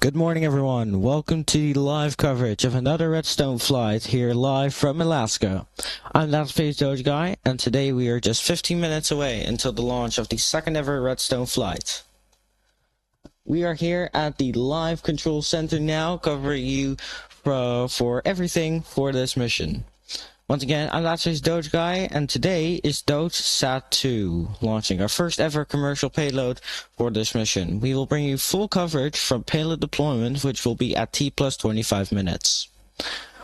Good morning, everyone. Welcome to the live coverage of another Redstone flight here live from Alaska. I'm that Space Doge Guy, and today we are just 15 minutes away until the launch of the second ever Redstone flight. We are here at the live control center now, covering you for everything for this mission. Once again, I'm that Space Doge Guy, and today is DogeSat-2, launching our first ever commercial payload for this mission. We will bring you full coverage from payload deployment, which will be at T plus 25 minutes.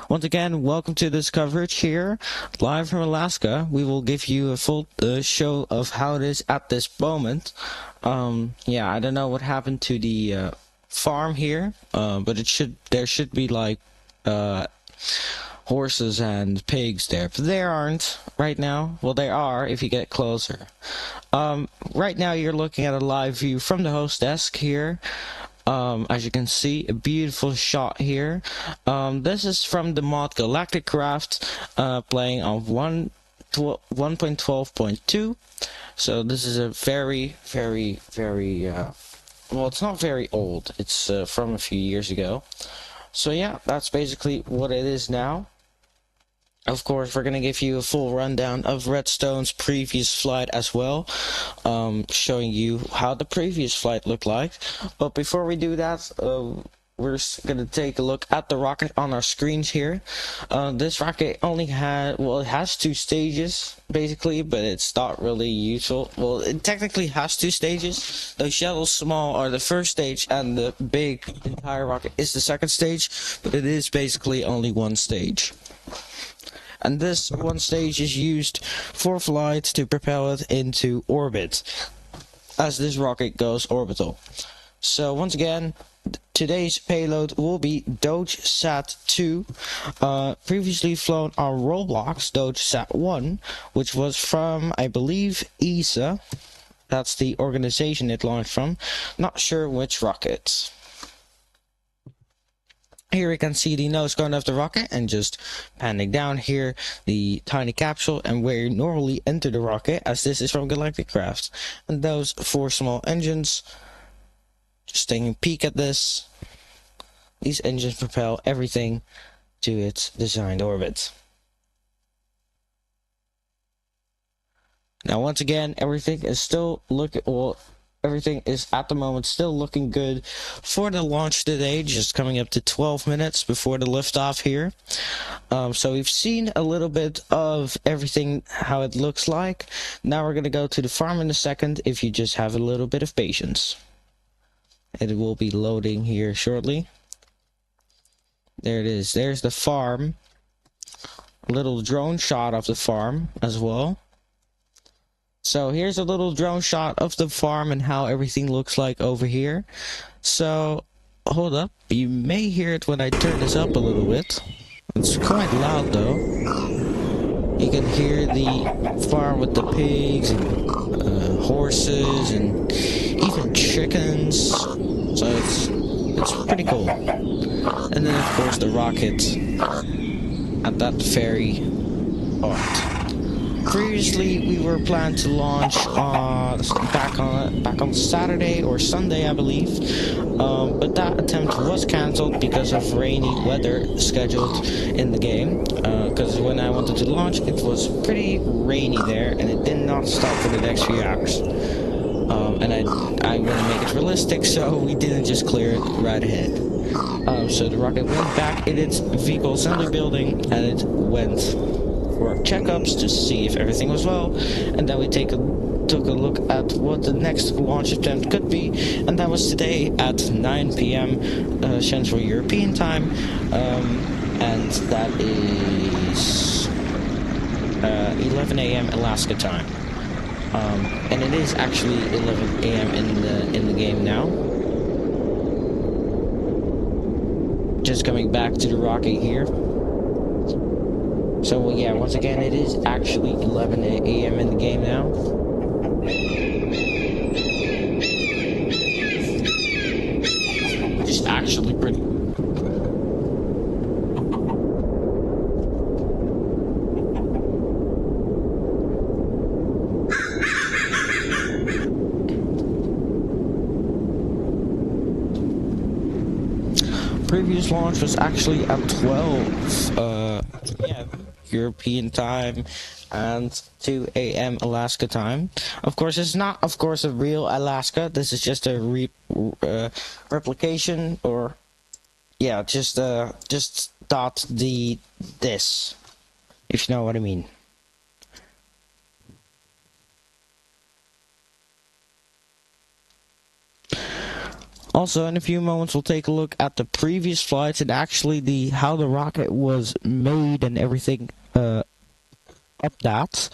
Once again, welcome to this coverage here, live from Alaska. We will give you a full show of how it is at this moment. Yeah, I don't know what happened to the farm here, but there should be like horses and pigs there, but there aren't right now. Well, there are if you get closer. Right now you're looking at a live view from the host desk here. As you can see, a beautiful shot here. This is from the mod Galactic Craft, playing on 1.12.2. So this is a very well, it's not very old. It's from a few years ago. So yeah, that's basically what it is now. Of course, we're going to give you a full rundown of Redstone's previous flight as well, showing you how the previous flight looked like. But before we do that, we're going to take a look at the rocket on our screens here. This rocket only it has two stages, basically, but it's not really useful. Well, it technically has two stages. The shuttle's small are the first stage, and the big entire rocket is the second stage, but it is basically only one stage. And this one stage is used for flight to propel it into orbit, as this rocket goes orbital. So once again, today's payload will be DogeSat-2, previously flown on Roblox DogeSat-1, which was from, I believe, ESA. That's the organization it launched from. Not sure which rocket. Here we can see the nose going off the rocket, and just panning down here the tiny capsule and where you normally enter the rocket, as this is from Galactic Craft. And those four small engines, just taking a peek at this, these engines propel everything to its designed orbit. Now once again, everything is still everything is at the moment still looking good for the launch today, just coming up to 12 minutes before the liftoff here. So we've seen a little bit of everything, how it looks like. Now we're going to go to the farm in a second, if you just have a little bit of patience. It will be loading here shortly. There it is. There's the farm. A little drone shot of the farm as well. So here's a little drone shot of the farm and how everything looks like over here. So, hold up. You may hear it when I turn this up a little bit. It's quite loud though. You can hear the farm with the pigs and horses and even chickens. So it's pretty cool. And then of course the rocket at that very part. Previously, we were planned to launch back on Saturday or Sunday, I believe, but that attempt was cancelled because of rainy weather scheduled in the game. Because when I wanted to launch, it was pretty rainy there, and it did not stop for the next few hours. And I want to make it realistic, so we didn't just clear it right ahead. So the rocket went back in its vehicle assembly building, and it went for checkups to see if everything was well, and then we took a look at what the next launch attempt could be, and that was today at 9 p.m. Central European time, and that is 11 a.m. Alaska time, and it is actually 11 a.m. in the game now. Just coming back to the rocket here. So yeah, once again, it is actually 11 a.m. in the game now. It's actually pretty. previous launch was actually at 12 p.m. European time and 2 a.m. Alaska time. Of course, it's not, of course, a real Alaska. This is just a replication, or yeah, just dot this, if you know what I mean. Also, in a few moments, we'll take a look at the previous flights and actually how the rocket was made and everything up that.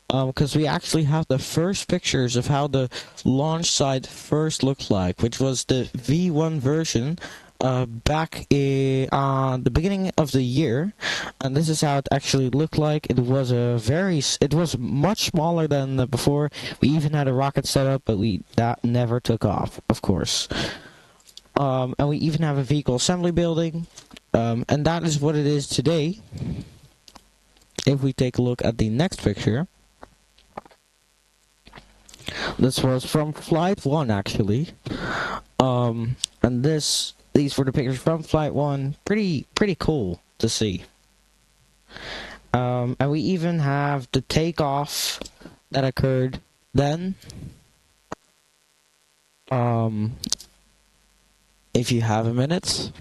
Because we actually have the first pictures of how the launch site first looked like, which was the V1 version back on the beginning of the year, and this is how it actually looked like. It was much smaller than before. We even had a rocket set up, but that never took off, of course. And we even have a vehicle assembly building, and that is what it is today. If we take a look at the next picture, this was from Flight 1 actually, and these were the pictures from Flight 1. Pretty cool to see. And we even have the takeoff that occurred then. If you have a minute.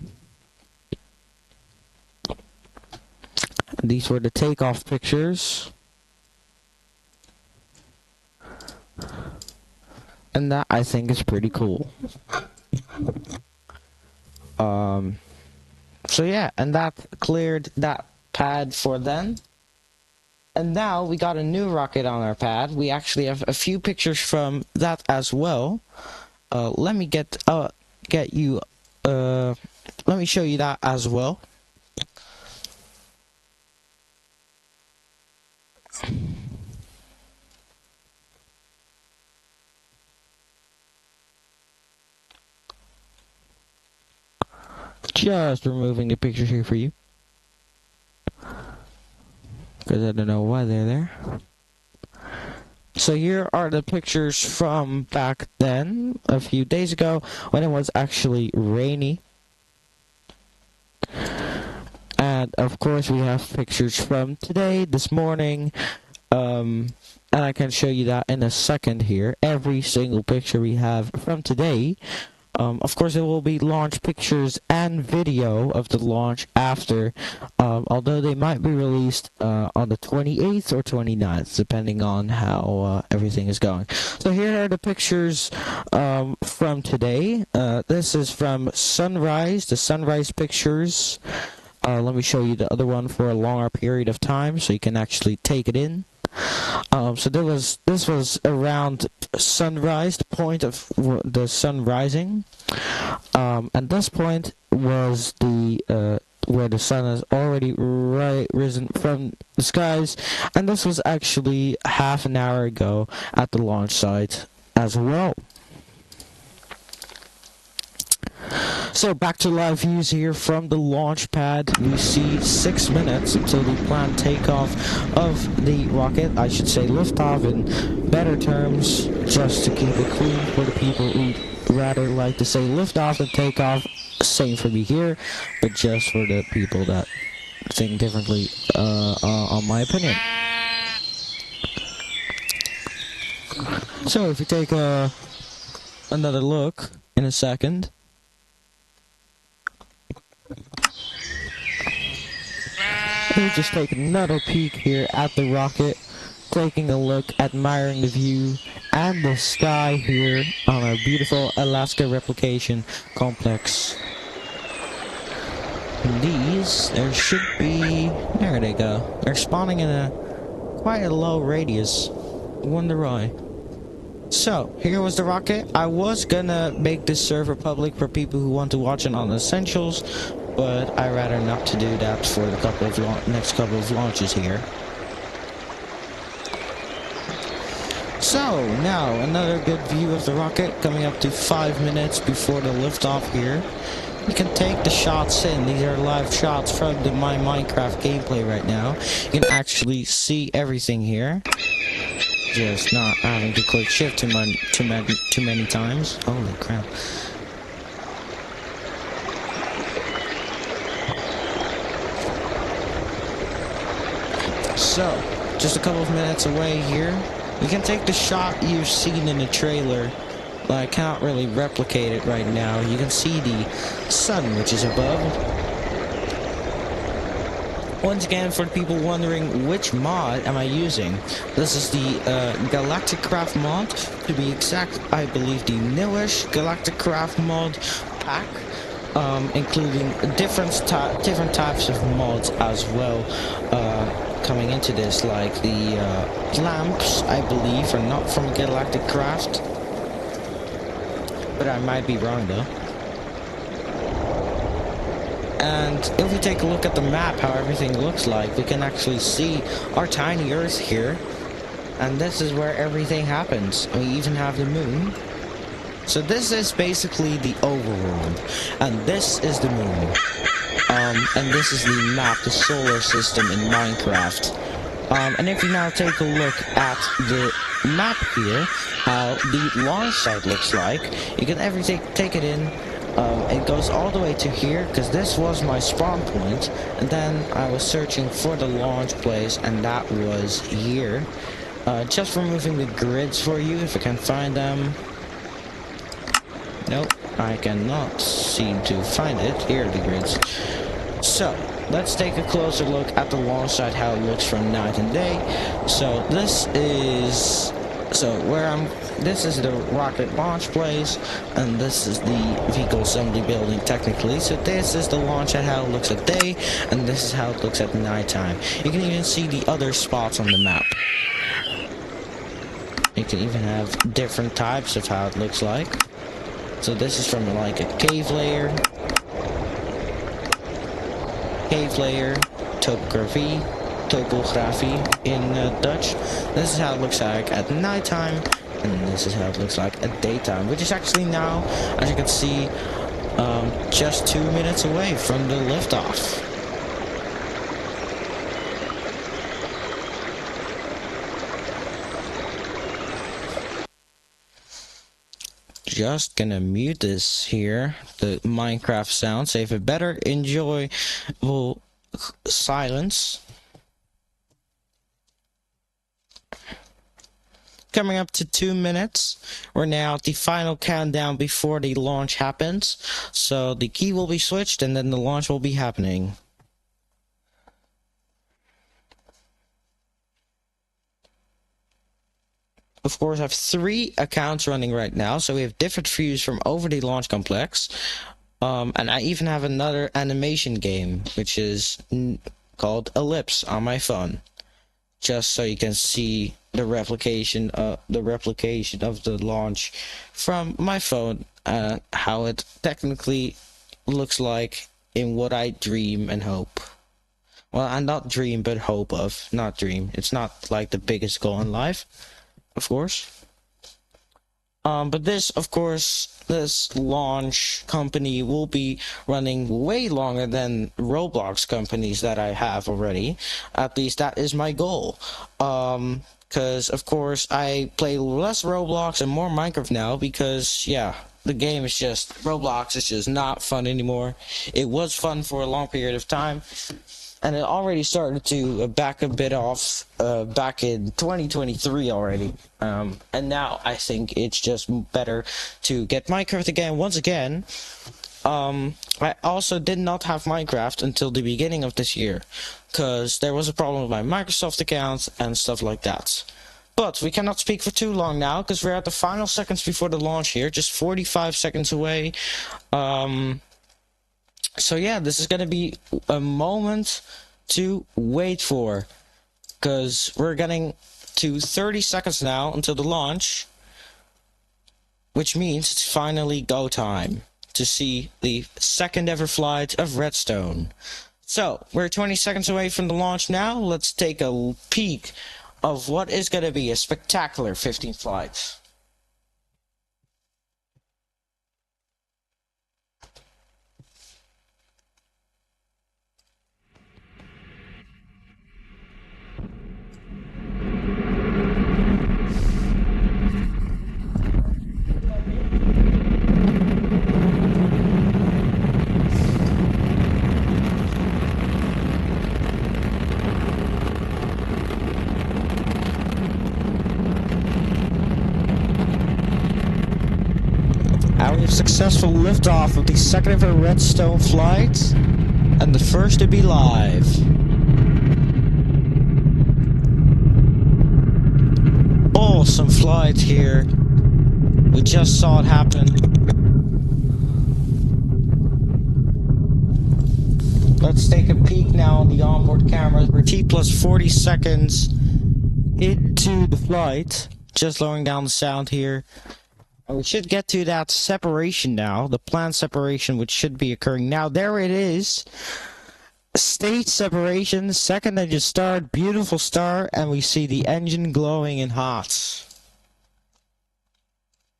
These were the takeoff pictures. And that, I think, is pretty cool. So yeah, and that cleared that pad for then. And now we got a new rocket on our pad. We actually have a few pictures from that as well. Let me let me show you that as well. Just removing the pictures here for you, because I don't know why they're there. So here are the pictures from back then, a few days ago, when it was actually rainy. And of course we have pictures from today, this morning, and I can show you that in a second here. Every single picture we have from today. Of course, there will be launch pictures and video of the launch after, although they might be released on the 28th or 29th, depending on how everything is going. So here are the pictures from today. This is from sunrise, the sunrise pictures. Let me show you the other one for a longer period of time, so you can actually take it in. So this was around sunrise, the point of the sun rising, and this point was the where the sun has already risen from the skies, and this was actually half an hour ago at the launch site as well. So back to live views here from the launch pad. We see 6 minutes until the planned takeoff of the rocket. I should say liftoff in better terms, just to keep it clean for the people who rather like to say liftoff than takeoff. Same for me here, but just for the people that think differently on my opinion. So if we take another look in a second. We'll just take another peek here at the rocket, taking a look, admiring the view and the sky here on our beautiful Alaska replication complex. And these, there should be, there they go. They're spawning in quite a low radius. Wonder why. So, here was the rocket. I was gonna make this server public for people who want to watch it on Essentials, but I'd rather not to do that for the next couple of launches here. So, now, another good view of the rocket, coming up to 5 minutes before the liftoff here. You can take the shots in. These are live shots from my Minecraft gameplay right now. You can actually see everything here. Just not having to click shift too many times. Holy crap. So, just a couple of minutes away here, we can take the shot you've seen in the trailer. But I can't really replicate it right now. You can see the sun, which is above. Once again, for the people wondering which mod am I using, this is the Galactic Craft mod. To be exact, I believe the newish Galactic Craft mod pack, including different types of mods as well. Coming into this, like the lamps, I believe, are not from Galactic Craft, but I might be wrong though. And if we take a look at the map, how everything looks like, we can actually see our tiny Earth here. And this is where everything happens. We even have the moon. So this is basically the overworld. And this is the moon. And this is the map, the solar system in Minecraft. And if you now take a look at the map here, how the launch site looks like, you can take it in. It goes all the way to here, because this was my spawn point, and then I was searching for the launch place, and that was here. Just removing the grids for you, if I can find them. Nope, I cannot seem to find it. Here are the grids. So, let's take a closer look at the launch site, how it looks from night and day. So, this is the rocket launch place, and this is the vehicle assembly building technically. So this is the launch at how it looks at day, and this is how it looks at nighttime. You can even see the other spots on the map. You can even have different types of how it looks like. So this is from like a cave layer, topography in Dutch. This is how it looks like at nighttime, and this is how it looks like at daytime, which is actually now, as you can see, just 2 minutes away from the liftoff. Just gonna mute this here, the Minecraft sound, save a better enjoyable silence. Coming up to 2 minutes. We're now at the final countdown before the launch happens. So the key will be switched and then the launch will be happening. Of course, I have 3 accounts running right now, so we have different views from over the launch complex. And I even have another animation game, which is called Ellipse on my phone. Just so you can see the replication of the launch from my phone, how it technically looks like in what I dream and hope. Well, I not dream, but hope of, not dream. It's not like the biggest goal in life, of course. But this, of course, this launch company will be running way longer than Roblox companies that I have already. At least that is my goal. Because, of course, I play less Roblox and more Minecraft now because, yeah, the game is just, Roblox is just not fun anymore. It was fun for a long period of time. And it already started to back a bit off back in 2023 already. And now I think it's just better to get Minecraft again. Once again, I also did not have Minecraft until the beginning of this year. Because there was a problem with my Microsoft account and stuff like that. But we cannot speak for too long now, because we're at the final seconds before the launch here. Just 45 seconds away. So yeah, this is going to be a moment to wait for, because we're getting to 30 seconds now until the launch, which means it's finally go time to see the second ever flight of Redstone. So, we're 20 seconds away from the launch now. Let's take a peek of what is going to be a spectacular 15th flight. we have successful liftoff of the second ever Redstone flight, and the first to be live. Awesome flight here. We just saw it happen. Let's take a peek now on the onboard cameras. We're T plus 40 seconds into the flight. Just lowering down the sound here. And we should get to that separation now. The planned separation, which should be occurring now. There it is. Stage separation. Second engine start. Beautiful start. And we see the engine glowing and hot.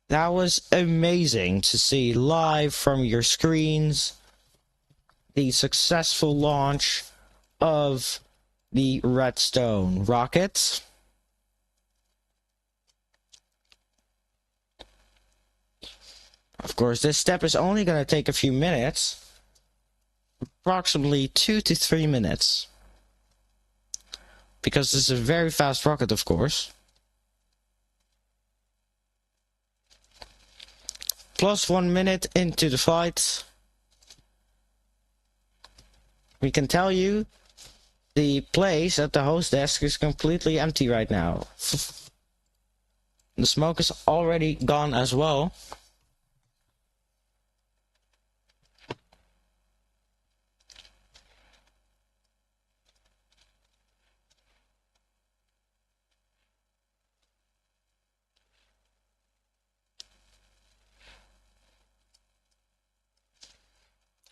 That was amazing to see live from your screens. The successful launch of the Redstone rocket. Of course, this step is only going to take a few minutes. Approximately 2 to 3 minutes. Because this is a very fast rocket, of course. Plus 1 minute into the flight. We can tell you the place at the host desk is completely empty right now. The smoke is already gone as well.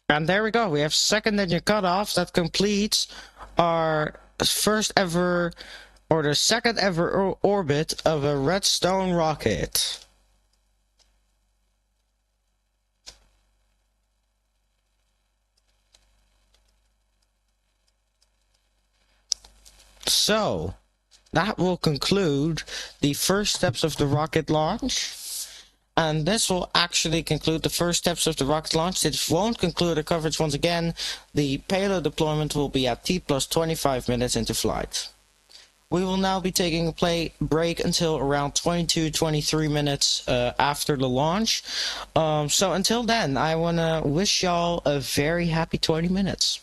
And there we go, we have second engine cutoffs. That completes our first ever, or the second ever orbit of a Redstone rocket. So, that will conclude the first steps of the rocket launch. And this will actually conclude the first steps of the rocket launch. It won't conclude the coverage once again. The payload deployment will be at T plus 25 minutes into flight. We will now be taking a break until around 22-23 minutes after the launch. So until then, I want to wish y'all a very happy 20 minutes.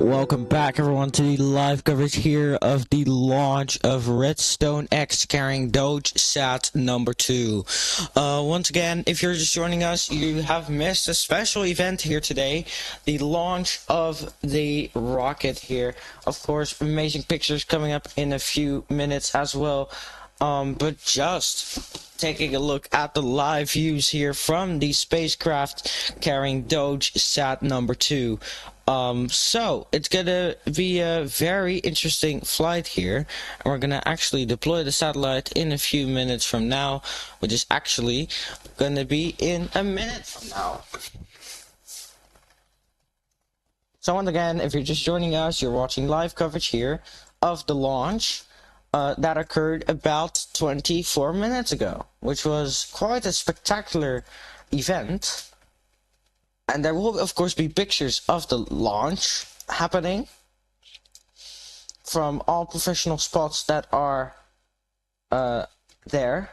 Welcome back, everyone, to the live coverage here of the launch of Redstone-X carrying DogeSat number 2. Once again, if you're just joining us, you have missed a special event here today, the launch of the rocket here. Of course, amazing pictures coming up in a few minutes as well. But just taking a look at the live views here from the spacecraft carrying DogeSat number 2. So it's gonna be a very interesting flight here, and we're gonna actually deploy the satellite in a few minutes from now, which is actually gonna be in a minute from now. So once again, if you're just joining us, you're watching live coverage here of the launch that occurred about 24 minutes ago, which was quite a spectacular event. And there will, of course, be pictures of the launch happening from all professional spots that are there.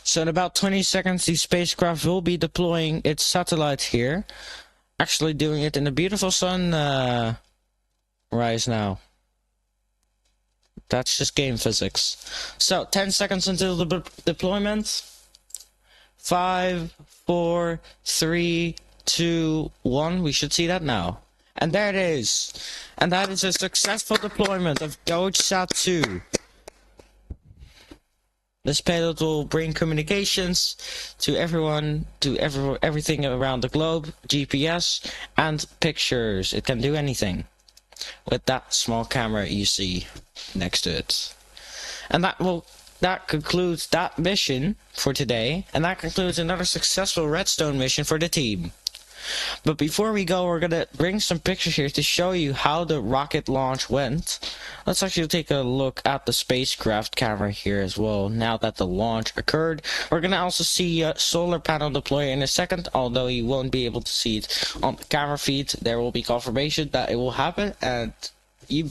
So in about 20 seconds, the spacecraft will be deploying its satellites here. Actually doing it in a beautiful sun rise now. That's just game physics. So 10 seconds until the deployment. 5, 4, 3, 2, 1. We should see that now. And there it is. And that is a successful deployment of DogeSat-2. This payload will bring communications to everyone, to everything around the globe, GPS, and pictures. It can do anything with that small camera you see next to it. And that concludes that mission for today, and that concludes another successful Redstone mission for the team. But before we go, we're gonna bring some pictures here to show you how the rocket launch went. Let's actually take a look at the spacecraft camera here as well. Now that the launch occurred, we're gonna also see a solar panel deploy in a second, although you won't be able to see it on the camera feed. There will be confirmation that it will happen, and you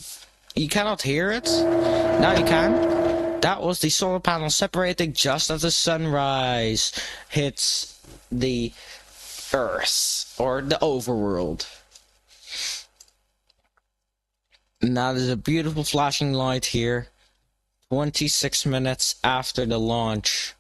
cannot hear it. Now you can. That was the solar panel separating just as the sunrise hits the Earth, or the overworld. Now there's a beautiful flashing light here, 26 minutes after the launch.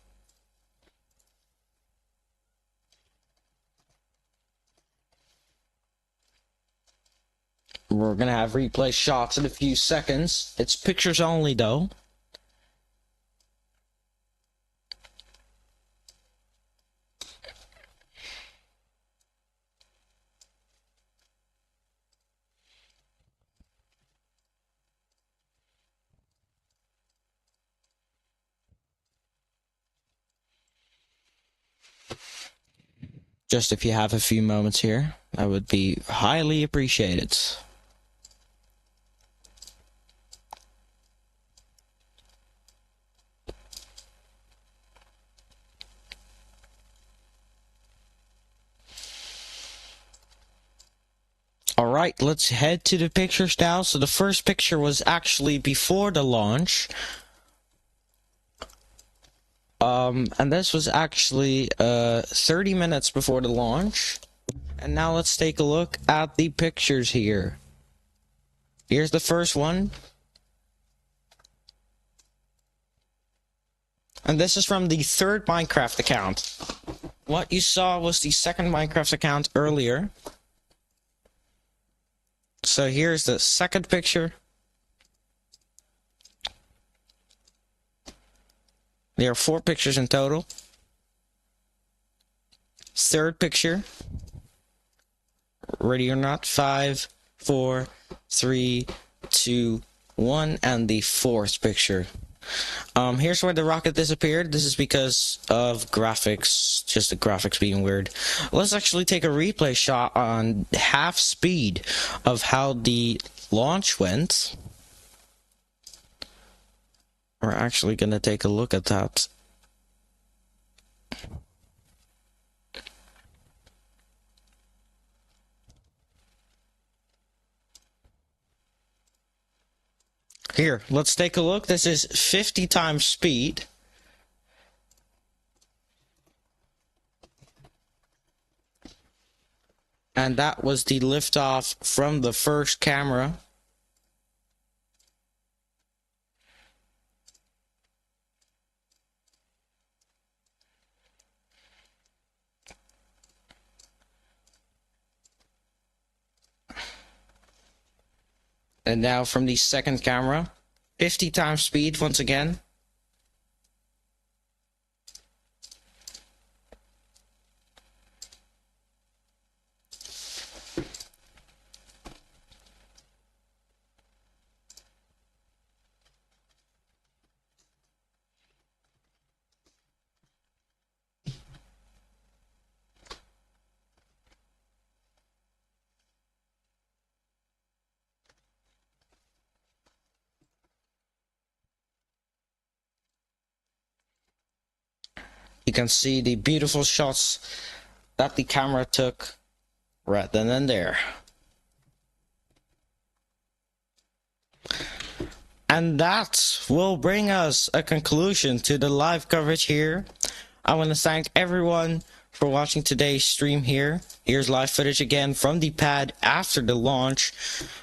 We're gonna have replay shots in a few seconds. It's pictures only though. Just if you have a few moments here, that would be highly appreciated. Alright, let's head to the pictures now. So the first picture was actually before the launch. And this was actually 30 minutes before the launch. And now let's take a look at the pictures here. Here's the first one. And this is from the third Minecraft account. What you saw was the second Minecraft account earlier. So here's the second picture. There are 4 pictures in total. Third picture. Ready or not? 5, 4, 3, 2, 1, and the fourth picture. Here's where the rocket disappeared. This is because of graphics, just the graphics being weird. Let's actually take a replay shot on half speed of how the launch went. We're actually gonna take a look at that. Here, let's take a look. This is 50 times speed. And that was the liftoff from the first camera. And now from the second camera, 50 times speed once again. You can see the beautiful shots that the camera took right then and there. And that will bring us a conclusion to the live coverage here. I want to thank everyone for watching today's stream here. Here's live footage again from the pad after the launch,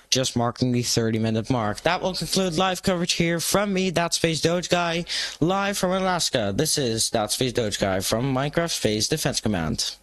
just marking the 30-minute mark. That will conclude live coverage here from me, That's Space Doge Guy, live from Alaska. This is That's Space Doge Guy from Minecraft Space Defense Command.